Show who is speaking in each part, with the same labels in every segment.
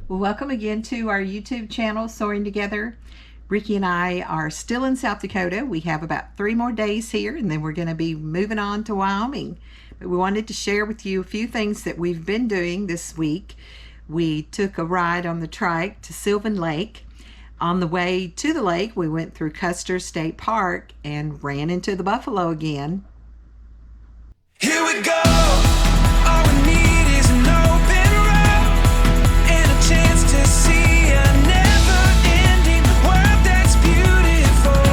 Speaker 1: Welcome again to our YouTube channel, Soaring Together. Ricky and I are still in South Dakota. We have about 3 more days here, and then we're going to be moving on to Wyoming. But we wanted to share with you a few things that we've been doing this week. We took a ride on the trike to Sylvan Lake. On the way to the lake, we went through Custer State Park and ran into the buffalo again.
Speaker 2: Here we go. All we need is an open road and a chance to see a never-ending world that's beautiful.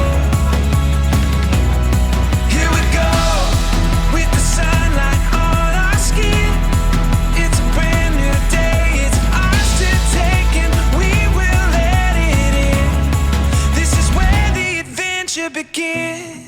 Speaker 2: Here we go with the sunlight on our skin. It's a brand new day. It's ours to take and we will let it in. This is where the adventure begins.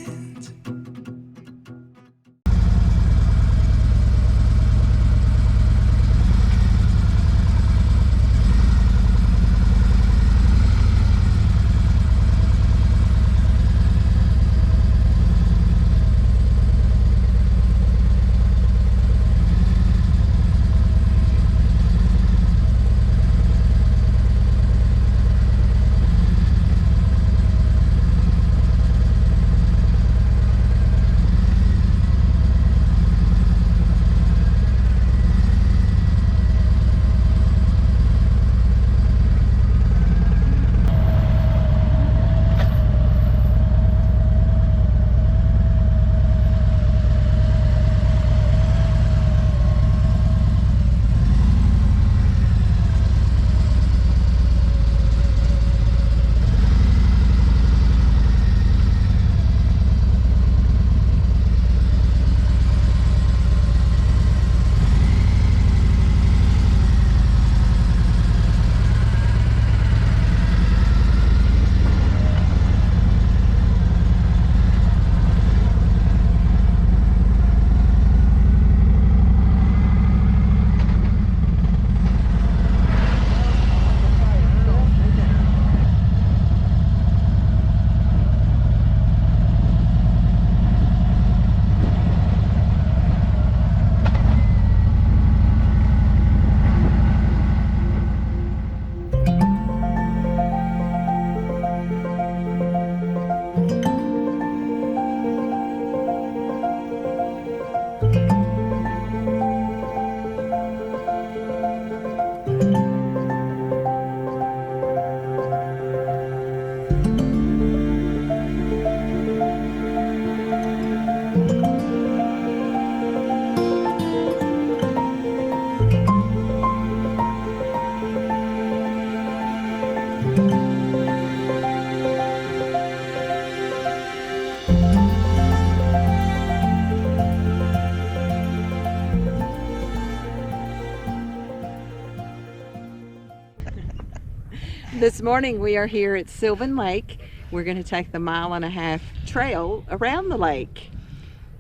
Speaker 1: This morning we are here at Sylvan Lake. We're going to take the 1.5-mile trail around the lake.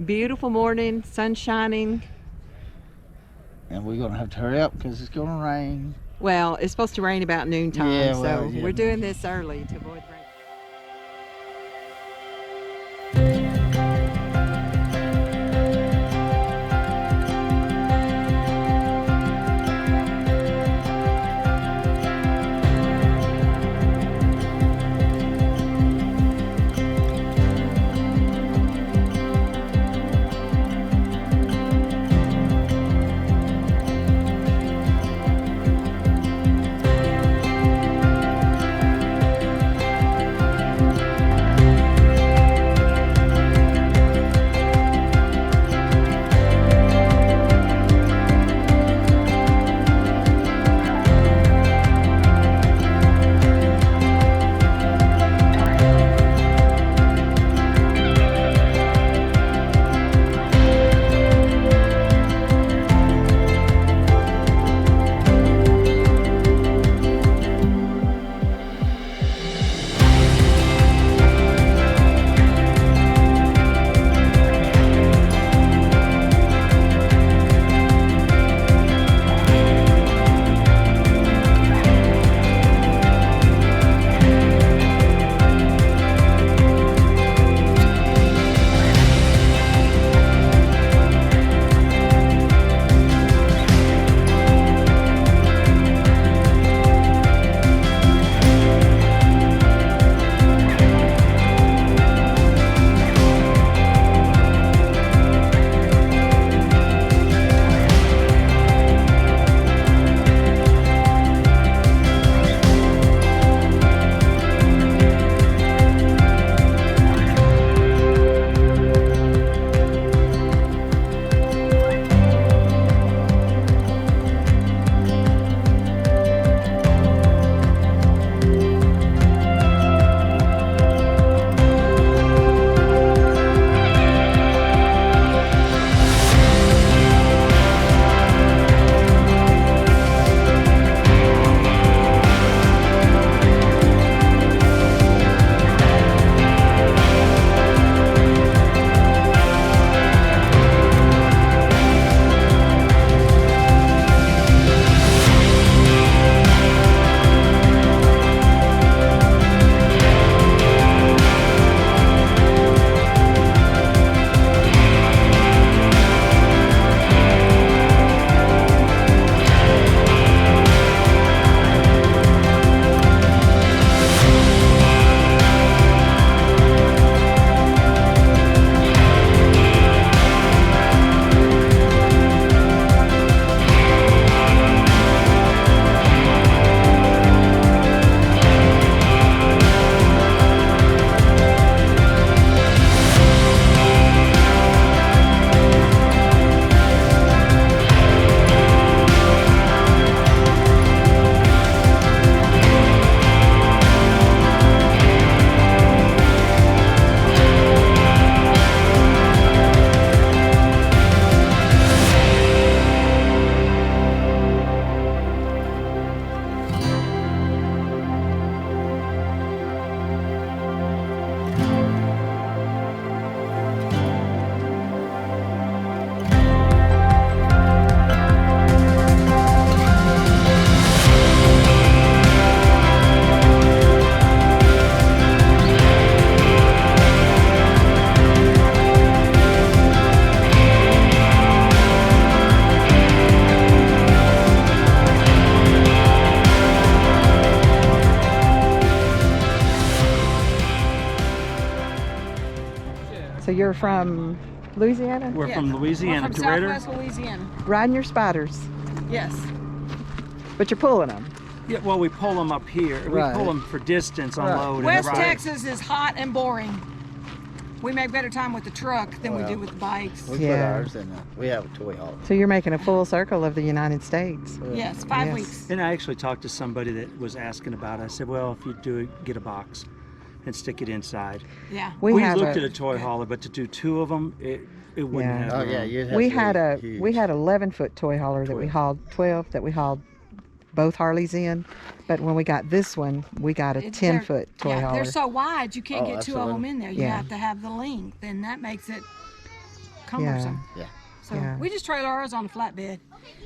Speaker 1: Beautiful morning, sun shining.
Speaker 3: And we're gonna have to hurry up because it's gonna rain.
Speaker 1: Well, it's supposed to rain about noontime,
Speaker 3: Yeah,
Speaker 1: so
Speaker 3: yeah.
Speaker 1: we're doing this early to avoid rain. you're from Louisiana?
Speaker 4: We're
Speaker 5: Yes.
Speaker 4: from Louisiana.
Speaker 5: We're from
Speaker 4: DeRidder.
Speaker 5: Southwest Louisiana.
Speaker 1: Riding your spiders,
Speaker 5: Yes.
Speaker 1: but you're pulling them.
Speaker 4: Yeah, well, we pull them up here.
Speaker 3: Right.
Speaker 4: We pull them for distance,
Speaker 3: Right.
Speaker 4: unload, and
Speaker 5: West
Speaker 4: ride.
Speaker 5: Texas is hot and boring. We make better time with the truck than we
Speaker 3: Well,
Speaker 5: do with the bikes.
Speaker 3: We
Speaker 1: Yeah.
Speaker 3: put ours in we have a toy hauler.
Speaker 1: So you're making a full circle of the United States.
Speaker 5: Yes, 5
Speaker 1: Yes.
Speaker 5: weeks.
Speaker 4: And I actually talked to somebody that was asking about it. I said, well, if you do it, get a box and stick it inside.
Speaker 5: Yeah.
Speaker 1: We
Speaker 4: We
Speaker 1: have
Speaker 4: looked
Speaker 1: a,
Speaker 4: at a toy hauler, but to do 2 of them, it wouldn't
Speaker 1: Yeah.
Speaker 4: have
Speaker 3: Oh
Speaker 4: room.
Speaker 3: yeah, you'd have
Speaker 1: we
Speaker 3: to
Speaker 1: had
Speaker 3: be
Speaker 1: a
Speaker 3: huge.
Speaker 1: we had 11-foot toy hauler that we
Speaker 3: 12.
Speaker 1: hauled 12 that we hauled both Harleys in, but when we got this one, we got a
Speaker 5: They're-
Speaker 1: 10-foot toy
Speaker 5: yeah,
Speaker 1: hauler.
Speaker 5: they're so wide you can't
Speaker 3: Oh,
Speaker 5: get
Speaker 3: that's
Speaker 5: 2 of
Speaker 3: what
Speaker 5: them in there. You
Speaker 1: Yeah.
Speaker 5: have to have the length, and that makes it cumbersome.
Speaker 3: Yeah.
Speaker 5: So
Speaker 1: Yeah.
Speaker 5: we just trailer ours on a flatbed.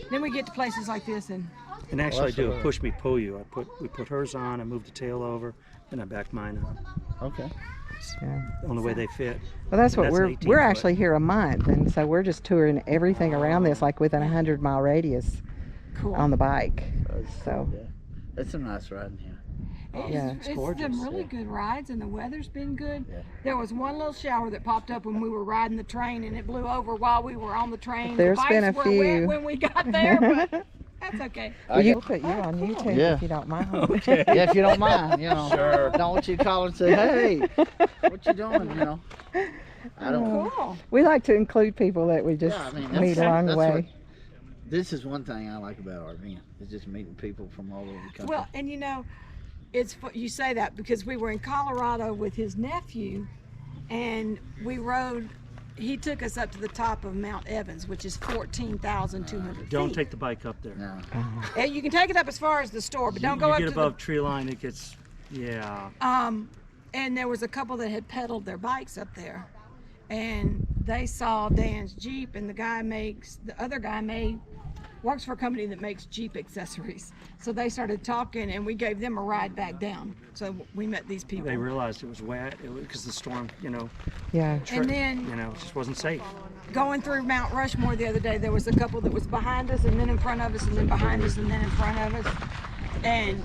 Speaker 5: Then we get to places like this, and
Speaker 4: And actually, I do a
Speaker 3: absolutely.
Speaker 4: push me, pull you. We put hers on, I moved the tail over, and I backed mine up.
Speaker 3: Okay.
Speaker 1: Yeah.
Speaker 4: The only way they fit.
Speaker 1: Well, that's
Speaker 4: And
Speaker 1: what
Speaker 4: that's
Speaker 1: we're
Speaker 4: 18
Speaker 1: we're
Speaker 4: foot.
Speaker 1: actually here a month, and so we're just touring everything around this, like within a 100-mile radius
Speaker 5: cool.
Speaker 1: on the bike. So
Speaker 3: Yeah. It's a nice riding here.
Speaker 1: Yeah.
Speaker 5: It's
Speaker 4: gorgeous,
Speaker 5: some really
Speaker 3: yeah.
Speaker 5: good rides, and the weather's been good.
Speaker 3: Yeah.
Speaker 5: There was one little shower that popped up when we were riding the train, and it blew over while we were on the train.
Speaker 1: There's
Speaker 5: the bikes
Speaker 1: been a
Speaker 5: were
Speaker 1: few.
Speaker 5: wet when we got there, but that's okay.
Speaker 1: well, we'll put you on YouTube
Speaker 3: Yeah.
Speaker 1: if you don't mind.
Speaker 4: Okay.
Speaker 3: Yeah, if you don't mind,
Speaker 4: Sure.
Speaker 3: Don't want you to call and say, hey, what you doing, I don't.
Speaker 5: Cool.
Speaker 1: We like to include people that we just
Speaker 3: Yeah, I mean,
Speaker 1: meet along the
Speaker 3: that's
Speaker 1: way.
Speaker 3: This is one thing I like about RVing, is just meeting people from all over the country.
Speaker 5: Well, and you say that because we were in Colorado with his nephew, and we rode. He took us up to the top of Mount Evans, which is 14,200 feet.
Speaker 4: Don't take the bike up there.
Speaker 3: no.
Speaker 5: And you can take it up as far as the store, but don't go
Speaker 4: you
Speaker 5: up
Speaker 4: get
Speaker 5: to
Speaker 4: above tree line, it gets, yeah.
Speaker 5: And there was a couple that had pedaled their bikes up there, and they saw Dan's Jeep, and the other guy works for a company that makes Jeep accessories. So they started talking, and we gave them a ride back down. So we met these people.
Speaker 4: They realized it was wet because the storm,
Speaker 1: Yeah.
Speaker 5: And then
Speaker 4: it just wasn't safe.
Speaker 5: going through Mount Rushmore the other day, there was a couple that was behind us, and then in front of us, and then behind us, and then in front of us. And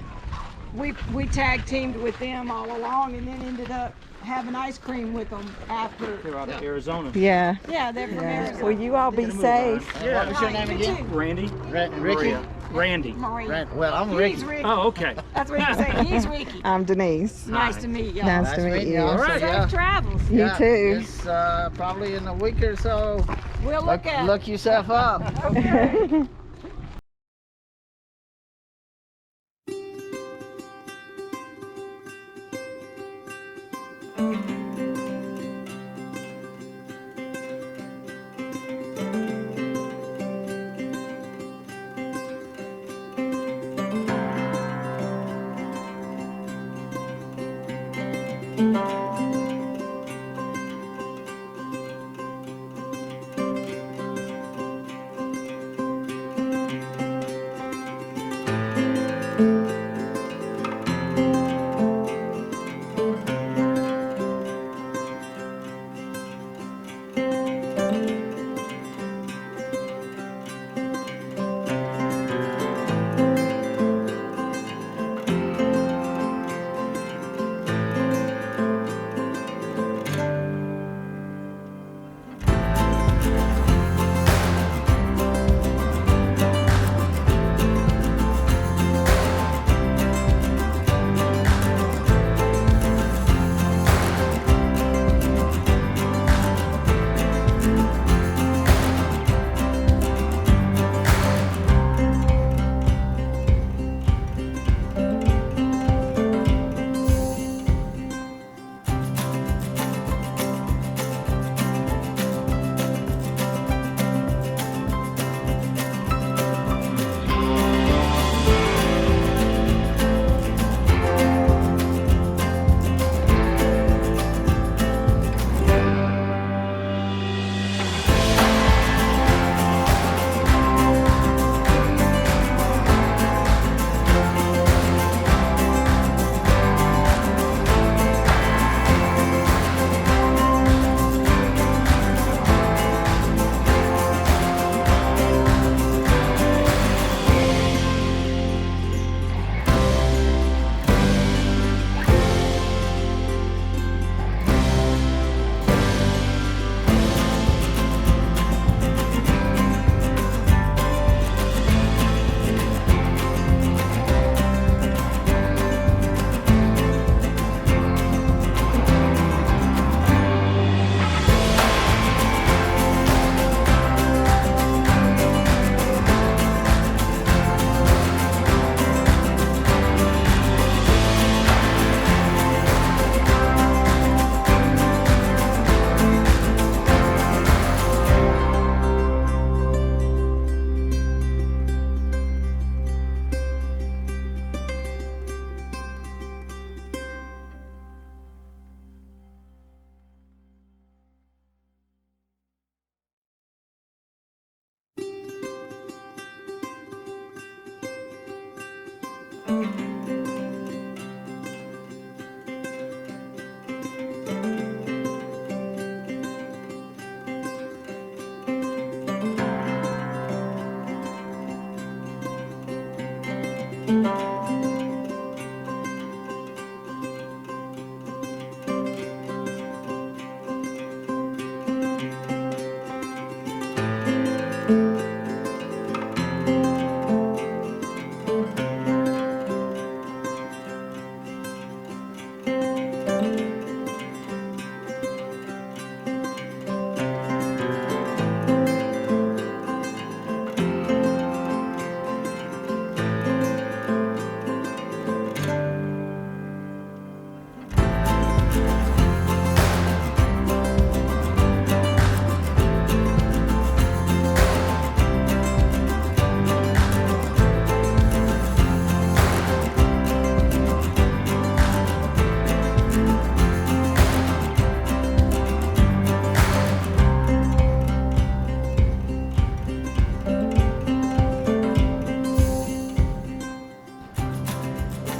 Speaker 5: we tag teamed with them all along, and then ended up having ice cream with them after.
Speaker 4: They're out of Arizona.
Speaker 1: Yeah.
Speaker 5: Yeah, they're from
Speaker 1: Yeah.
Speaker 5: Arizona.
Speaker 1: Well, you all be safe.
Speaker 3: What was your
Speaker 5: Right,
Speaker 3: name
Speaker 5: you
Speaker 3: again?
Speaker 5: too.
Speaker 4: Randy?
Speaker 3: Ricky?
Speaker 4: Maria. Randy.
Speaker 5: Marie.
Speaker 3: Well, I'm
Speaker 5: He's
Speaker 3: Ricky.
Speaker 5: Ricky.
Speaker 4: Oh, okay.
Speaker 5: That's what you say. He's Ricky.
Speaker 1: I'm Denise.
Speaker 5: Nice
Speaker 4: Hi.
Speaker 5: to meet y'all.
Speaker 1: Nice to meet
Speaker 3: meeting
Speaker 1: you.
Speaker 3: y'all.
Speaker 4: All right.
Speaker 5: Safe travels.
Speaker 1: You
Speaker 3: Yeah,
Speaker 1: too.
Speaker 3: It's probably in a week or so.
Speaker 5: We'll look at it.
Speaker 3: Look yourself up.
Speaker 5: Okay.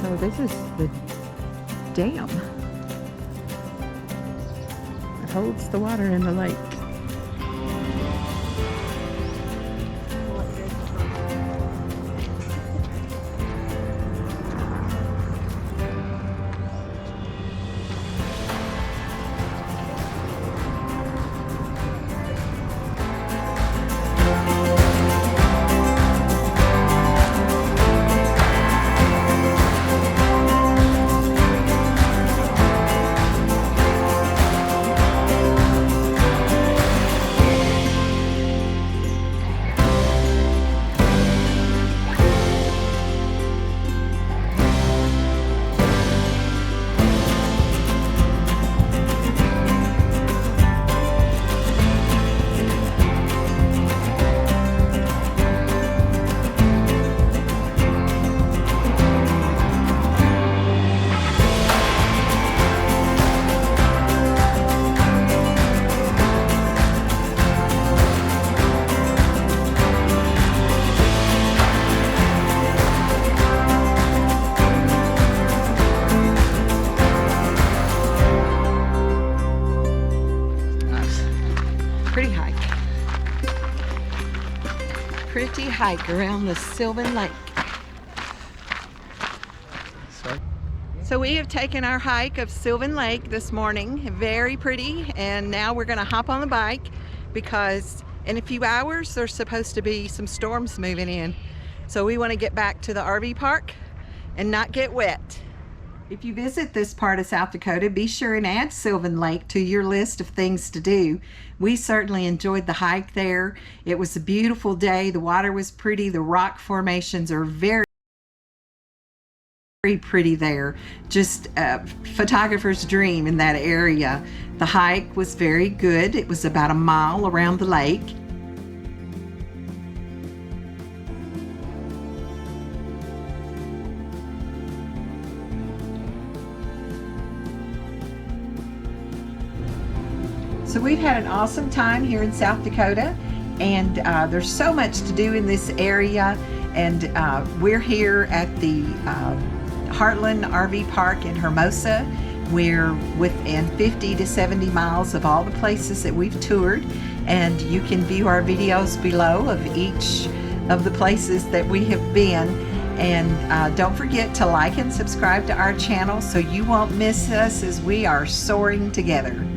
Speaker 1: So this is the dam. It holds the water in the lake. Pretty hike. Pretty hike around the Sylvan Lake. So we have taken our hike of Sylvan Lake this morning. Very pretty. And now we're going to hop on the bike because in a few hours there's supposed to be some storms moving in. So we want to get back to the RV park and not get wet. If you visit this part of South Dakota, be sure and add Sylvan Lake to your list of things to do. We certainly enjoyed the hike there. It was a beautiful day. The water was pretty. The rock formations are very pretty there. Just a photographer's dream in that area. The hike was very good. It was about a mile around the lake. So we've had an awesome time here in South Dakota, and there's so much to do in this area, and we're here at the Heartland RV Park in Hermosa. We're within 50 to 70 miles of all the places that we've toured, and you can view our videos below of each of the places that we have been. And don't forget to like and subscribe to our channel so you won't miss us as we are soaring together.